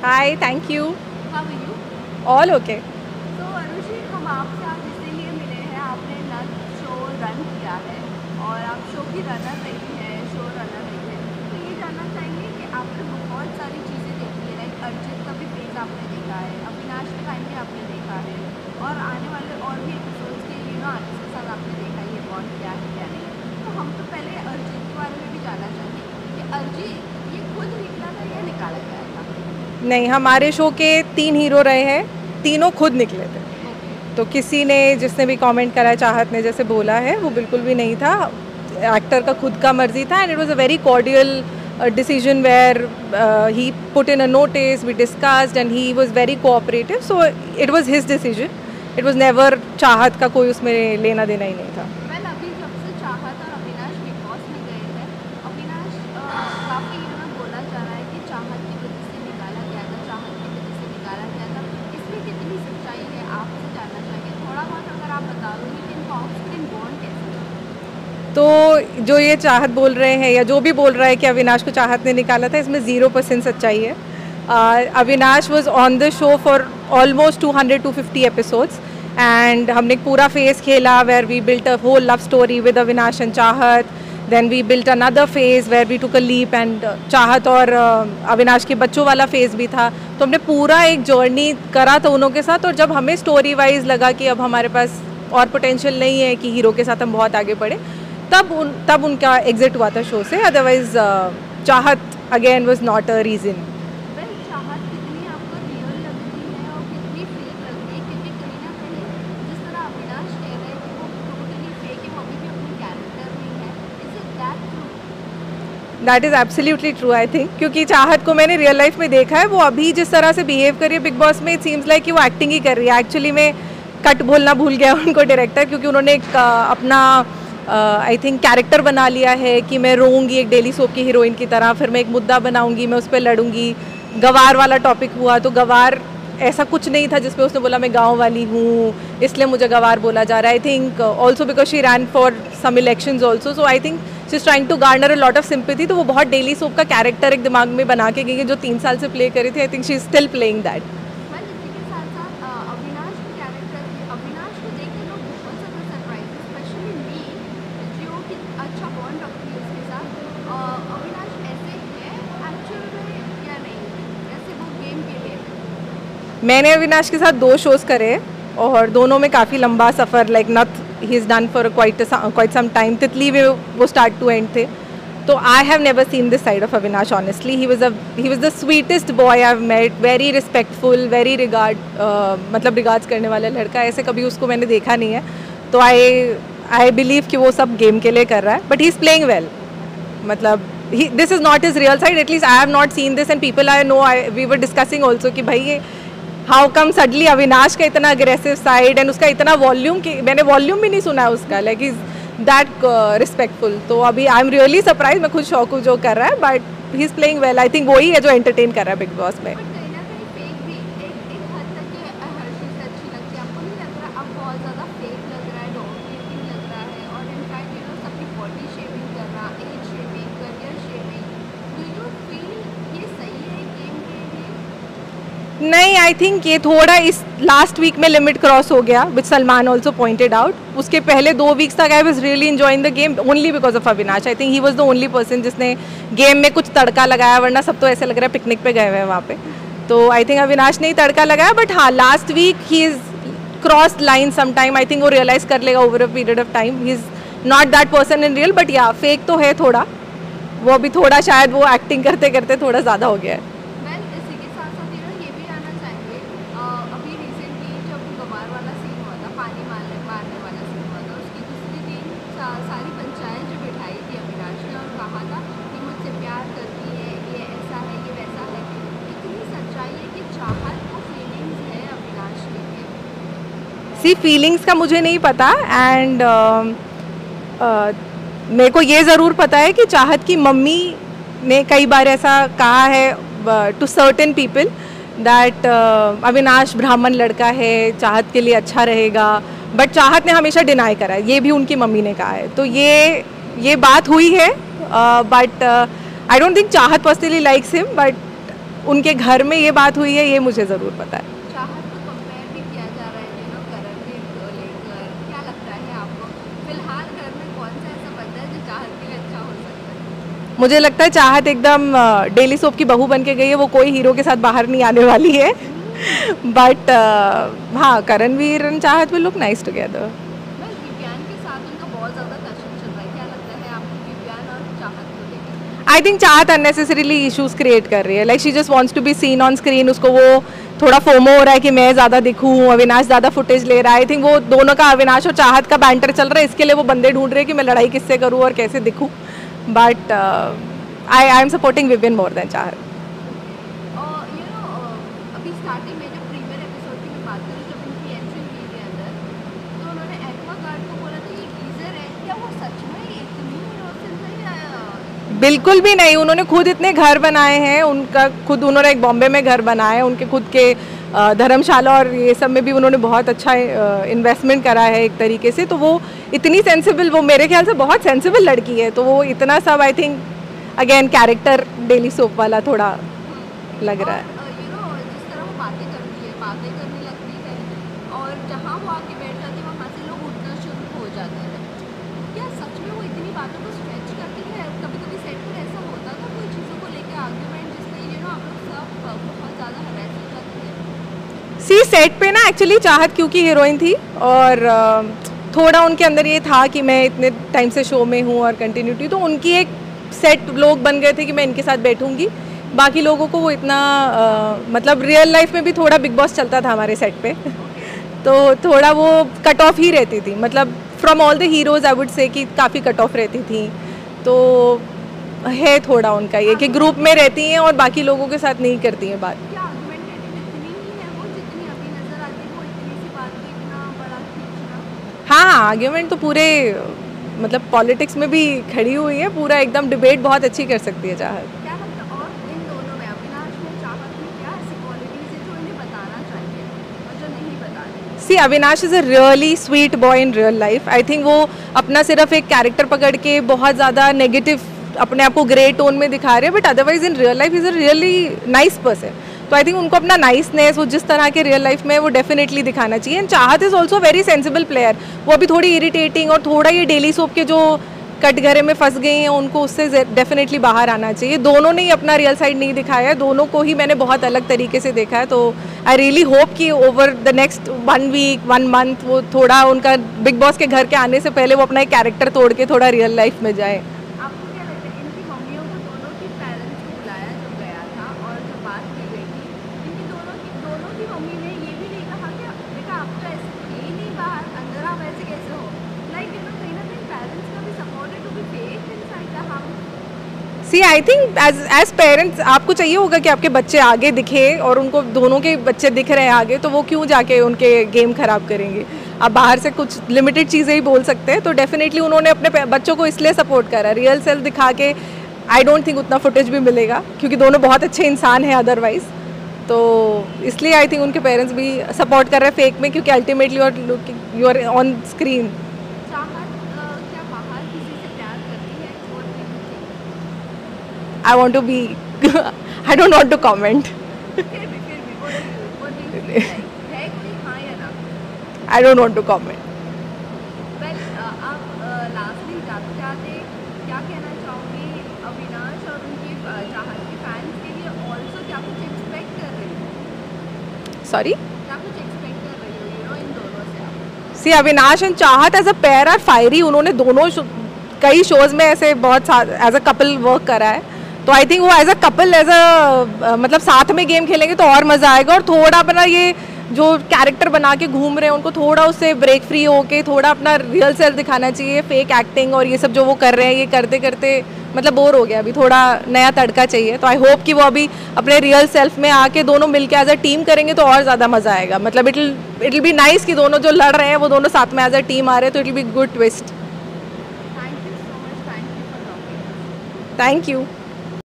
Hi, thank you. How are you? All okay. तो अनुश्री, हम आपसे आज इसीलिए मिले हैं, आपने नट शो रन किया है और आप शो की रनर रही हैं, शो रनर रही हैं। तो ये जानना चाहेंगे कि आपने बहुत सारी चीज़ें देखी है, लाइक अर्जित का भी फेज आपने देखा है, अविनाश के टाइम भी आपने देखा है और आने वाले और भी एपिसोड्स के आर्टिस्ट के साथ आपने देखा है ये बॉन्ड क्या है क्या नहीं। तो हम तो पहले अर्जित के बारे में भी जानना चाहेंगे कि अर्जित ये खुद निकला था या निकाला गया था? नहीं, हमारे शो के 3 हीरो रहे हैं, तीनों खुद निकले थे। तो किसी ने जिसने भी कमेंट करा है, चाहत ने जैसे बोला है, वो बिल्कुल भी नहीं था। एक्टर का खुद का मर्जी था and it was a very cordial decision where he put in a notice, we discussed and he was very cooperative, so it was his decision. It was never चाहत का कोई उसमें लेना देना ही नहीं था। वेल अभी जब से चाहत और अविनाश बिग बॉस में गए हैं, अविनाश काफ़ी बोला जा रहा है कि चाहत की वजह से निकाला गया था, चाहत की वजह से निकाला गया था। इसमें कितनी सच्चाई है आपसे जानना चाहिए, थोड़ा बहुत अगर आप बता दो कि इनका ऑफ स्क्रीन बॉन्ड कैसे है? तो जो ये चाहत बोल रहे हैं या जो भी बोल रहा है कि अविनाश को चाहत ने निकाला था, इसमें 0% सच्चाई है। Avinash was on the show for almost 200-250 episodes and हमने पूरा फेज खेला where we built a whole love story with Avinash and Chahat. Then we built another phase where we took a leap and Chahat और अविनाश के बच्चों वाला फेज भी था। तो हमने पूरा एक जर्नी करा था उनों के साथ और जब हमें स्टोरी वाइज लगा कि अब हमारे पास और पोटेंशियल नहीं है कि हीरो के साथ हम बहुत आगे बढ़े, तब उनका एग्जिट हुआ था शो से। अदरवाइज चाहत again was not a reason. Well चाहत कितनी आपको रियल लगती है और कितनी फेक लगती है, क्योंकि कहीं ना कहीं जिस तरह अविनाश कह रहे हैं कि वो टोटली फेक है, वो अभी भी अपने कैरेक्टर में है। Is it that true? That is absolutely true I think, क्योंकि चाहत को मैंने रियल लाइफ में देखा है। वो अभी जिस तरह से बिहेव कर रही है बिग बॉस में, इट सीम्स लाइक कि वो एक्टिंग ही कर रही है। एक्चुअली में कट बोलना भूल गया उनको डायरेक्टर, क्योंकि उन्होंने एक अपना आई थिंक कैरेक्टर बना लिया है कि मैं रोऊंगी एक डेली सोप की हीरोइन की तरह, फिर मैं एक मुद्दा बनाऊंगी, मैं उस पर लड़ूंगी। गवार वाला टॉपिक हुआ तो गवार ऐसा कुछ नहीं था जिसपे उसने बोला मैं गांव वाली हूँ इसलिए मुझे गवार बोला जा रहा है। I think also because she ran for some elections also, so I think she is trying to garner a lot of sympathy. तो वो बहुत डेली सोप का कैरेक्टर एक दिमाग में बना के गई है जो 3 साल से प्ले करी थी। आई think she is still playing that. Well इसी के साथ साथ अविनाश के कैरेक्टर, अविनाश को देख के लोग बहुत ज़्यादा सरप्राइज, स्पेशली मी, जो कि अच्छा बॉन्ड रखती है उसके साथ। अविनाश ऐसे है एक्चुअल में या नहीं, जैसे वो गेम के लिए है? मैंने अविनाश के साथ 2 शोज़ करे और दोनों में काफ़ी लंबा सफ़र, like not he is done for quite some time. Titli में वो स्टार्ट टू एंड थे। तो I have never seen this side of Avinash honestly. He was the sweetest boy I have met, very respectful, very मतलब regards करने वाला लड़का। ऐसे कभी उसको मैंने देखा नहीं है। तो आई बिलीव कि वो सब गेम के लिए कर रहा है, but he is playing well. मतलब this is not his real side, at least I have not seen this and people I know, we were discussing also कि भाई ये हाउ कम सडनली अविनाश का इतना अग्रेसिव साइड एंड उसका इतना volume, कि मैंने वॉल्यूम भी नहीं सुना है उसका, लाइक इज दैट रिस्पेक्टफुल। तो अभी आई एम रियली सरप्राइज, मैं खुद शौक हूँ जो कर रहा है, but he is playing well. I think वही है जो एंटरटेन कर रहा है बिग बॉस में। बट कहीं ना कहीं फेक भी एक हद तक ये हर चीज़ अच्छी लगती है। आपको नहीं लग रहा अब बहुत ज़्यादा फेक लग रहा है, डोमिनेटिंग लग रहा है और इनफैक्ट सबकी बॉडी शेविंग कर रहा, age shaming, career shaming? Do you feel ये सही है गेम के लिए? नहीं, आई थिंक ये थोड़ा इस लास्ट वीक में लिमिट क्रॉस हो गया, विच सलमान ऑल्सो पॉइंटेड आउट। उसके पहले 2 वीक्स तक I was really enjoying the game only because of Avinash. I think he was the only person जिसने गेम में कुछ तड़का लगाया, वरना सब तो ऐसे लग रहा है पिकनिक पे गए हुए हैं वहाँ पे। तो आई थिंक अविनाश ने ही तड़का लगाया, बट हाँ last week he is cross line some time. I think वो रियलाइज़ कर लेगा over a period of time. He is not that person in real, but या फेक तो है थोड़ा। वो अभी थोड़ा शायद वो एक्टिंग करते करते थोड़ा ज़्यादा हो गया है। वेल इसी के साथ साथ ये भी आना चाहेंगे, अभी रिसेंटली जब गवार वाला सीन हुआ था, पानी मारने वाला सीन हुआ था, उसकी दूसरी दिन सारी पंचायत जो बिठाई थी अविनाश ने और कहा था कि मुझसे प्यार करती है, ये ऐसा है, ये वैसा है। इतनी सच्चाई है कि चाहत को फीलिंग्स है अविनाश के लिए? सी फीलिंग्स का मुझे नहीं पता एंड मेरे को ये ज़रूर पता है कि चाहत की मम्मी ने कई बार ऐसा कहा है to certain people that Avinash ब्राह्मण लड़का है, चाहत के लिए अच्छा रहेगा, बट चाहत ने हमेशा डिनाई करा है। ये भी उनकी मम्मी ने कहा है। तो ये बात हुई है, बट आई डोंट थिंक चाहत पर्सनली लाइक्स हिम, बट उनके घर में ये बात हुई है ये मुझे ज़रूर पता है। चाहत को कंपेयर भी किया जा रहा है करणवीर को लेकर, क्या लगता है आपको फिलहाल घर में कौन सा ऐसा बंदा है जो चाहत के लिए अच्छा हो सकता है? मुझे लगता है चाहत एकदम डेली सोप की बहू बन के गई है, वो कोई हीरो के साथ बाहर नहीं आने वाली है। बट हाँ, करणवीर एंड चाहत will look nice together. Vivian के साथ उनका बहुत ज़्यादा कशन चल रहा है, क्या लगता है आपको विवियान और चाहत को लेकर? I think Chahat unnecessarily issues create कर रही है, like she just wants to be seen on screen. उसको वो थोड़ा फोमो हो रहा है कि मैं ज़्यादा दिखूँ, अविनाश ज़्यादा फुटेज ले रहा है। आई थिंक वो दोनों का, अविनाश और चाहत का बैंटर चल रहा है, इसके लिए वो बंदे ढूंढ रहे हैं कि मैं लड़ाई किससे करूँ और कैसे दिखूँ। But I am supporting Vivian more than Chahat. और अभी स्टार्टिंग में जब प्रीमियर एपिसोड की मैं बात करूँ, जब उनकी एंट्री हुई थी अंदर, तो उन्होंने एक्वागार्ड को बोला था ये गीजर है, क्या वो सच में इतनी इनोसेंट है या? बिल्कुल भी नहीं, उन्होंने खुद इतने घर बनाए हैं, उनका खुद, उन्होंने एक बॉम्बे में घर बनाया है, उनके खुद के धर्मशाला और ये सब में भी उन्होंने बहुत अच्छा इन्वेस्टमेंट करा है एक तरीके से। तो वो इतनी सेंसिबल, वो मेरे ख्याल से बहुत सेंसिबल लड़की है, तो वो इतना सब I think again character daily soap वाला थोड़ा लग रहा है। जिस तरह वो बातें करती है, बातें करने लगती है, और जहाँ वो आके बैठ जाती है वहाँ से लोग उठना शुरू हो जाते हैं। क्या सच में वो इतनी बातों को स्ट्रेच करती है? कभी कभी सेट पर ऐसा होता था कोई चीज़ों को लेकर आर्ग्यूमेंट जिसमें आप लोग सब बहुत ज़्यादा हरास हो जाती है? सी सेट पे ना एक्चुअली चाहत क्योंकि हीरोइन थी और थोड़ा उनके अंदर ये था कि मैं इतने टाइम से शो में हूँ और कंटिन्यूटी, तो उनकी एक सेट लोग बन गए थे कि मैं इनके साथ बैठूंगी। बाकी लोगों को वो इतना मतलब रियल लाइफ में भी थोड़ा बिग बॉस चलता था हमारे सेट पे तो थोड़ा वो कट ऑफ ही रहती थी, मतलब from all the heroes I would say कि काफ़ी कट ऑफ रहती थी। तो है थोड़ा उनका ये कि ग्रुप में रहती हैं और बाकी लोगों के साथ नहीं करती हैं बात। क्या आर्गुमेंटेटिव इतनी ही है वो जितनी अभी नजर आती है? वो इतनी सी बात को इतना बड़ा खींचना? हाँ, आर्ग्यूमेंट तो पूरे मतलब पॉलिटिक्स में भी खड़ी हुई है, पूरा एकदम डिबेट बहुत अच्छी कर सकती है चाहत। क्या लगता है और इन दोनों में, अविनाश में चाहत में, क्या ऐसी क्वालिटीज है जो इन्हें बताना चाहिए और जो नहीं बता रही? See Avinash is a really sweet boy in real life. I think वो अपना सिर्फ एक कैरेक्टर पकड़ के बहुत ज़्यादा नेगेटिव अपने आप को ग्रे टोन में दिखा रहे हैं, but otherwise in real life is a really nice person. तो आई थिंक उनको अपना नाइसनेस वो जिस तरह के रियल लाइफ में है वो डेफिनेटली दिखाना चाहिए। एंड चाहत is also very sensible player. वो अभी थोड़ी इरिटेटिंग और थोड़ा ये डेली सोप के जो कटघरे में फंस गई हैं उनको उससे डेफिनेटली बाहर आना चाहिए। दोनों ने ही अपना रियल साइड नहीं दिखाया है, दोनों को ही मैंने बहुत अलग तरीके से देखा है। तो आई रियली होप कि over the next 1 week 1 month वो थोड़ा उनका बिग बॉस के घर के आने से पहले वो अपना एक कैरेक्टर तोड़ के थोड़ा रियल लाइफ में जाए। आपको क्या लगता है इनकी मम्मियों को, दोनों की पेरेंट्स को बुलाया जो गया था और जो बात की गई थी, इनकी दोनों की मम्मी ने ये भी नहीं कहा कि बेटा आप तो ऐसे थे ही नहीं बाहर, अंदर आप ऐसे कैसे हो? लाइक कहीं ना कहीं पेरेंट्स का भी सपोर्ट है to be fake inside the house. See I think as parents आपको चाहिए होगा कि आपके बच्चे आगे दिखे, और उनको दोनों के बच्चे दिख रहे हैं आगे, तो वो क्यों जाके उनके गेम खराब करेंगे। आप बाहर से कुछ लिमिटेड चीज़ें ही बोल सकते हैं। तो डेफिनेटली उन्होंने अपने बच्चों को इसलिए सपोर्ट करा, रियल सेल्फ दिखा के। आई डोंट थिंक उतना फुटेज भी मिलेगा क्योंकि दोनों बहुत अच्छे इंसान हैं अदरवाइज। तो इसलिए आई थिंक उनके पेरेंट्स भी सपोर्ट कर रहे हैं फेक में, क्योंकि ultimately you are on screen. Chahat क्या बाहर किसी से प्यार करती है और नहीं? I want to be I don't want to comment. फिर भी what do you feel like? है कोई हाँ या ना? I don't want to comment. Well आप लास्टली जाते जाते क्या कहना चाहोगे अविनाश और उनके चाहत के फैंस के लिए? ऑल्सो क्या कुछ एक्सपेक्ट कर रही हो? सॉरी, क्या कुछ एक्सपेक्ट कर रही हो इन दोनों से आप? See Avinash and Chahat as a pair are fiery. उन्होंने दोनों कई शोज में ऐसे बहुत एज अ कपल वर्क करा है, तो आई थिंक वो as a couple as a मतलब साथ में गेम खेलेंगे तो और मज़ा आएगा। और थोड़ा अपना ये जो कैरेक्टर बना के घूम रहे हैं उनको थोड़ा उससे ब्रेक फ्री होके थोड़ा अपना रियल सेल्फ दिखाना चाहिए। फेक एक्टिंग और ये सब जो वो कर रहे हैं ये करते करते मतलब बोर हो गया, अभी थोड़ा नया तड़का चाहिए। तो आई होप कि वो अभी अपने रियल सेल्फ में आके दोनों मिलके एज अ टीम करेंगे तो और ज़्यादा मज़ा आएगा। मतलब इट विल बी नाइस कि दोनों जो लड़ रहे हैं वो दोनों साथ में एज अ टीम आ रहे हैं, तो it will be good twist. Thank you so much, thank you for talking. Thank you.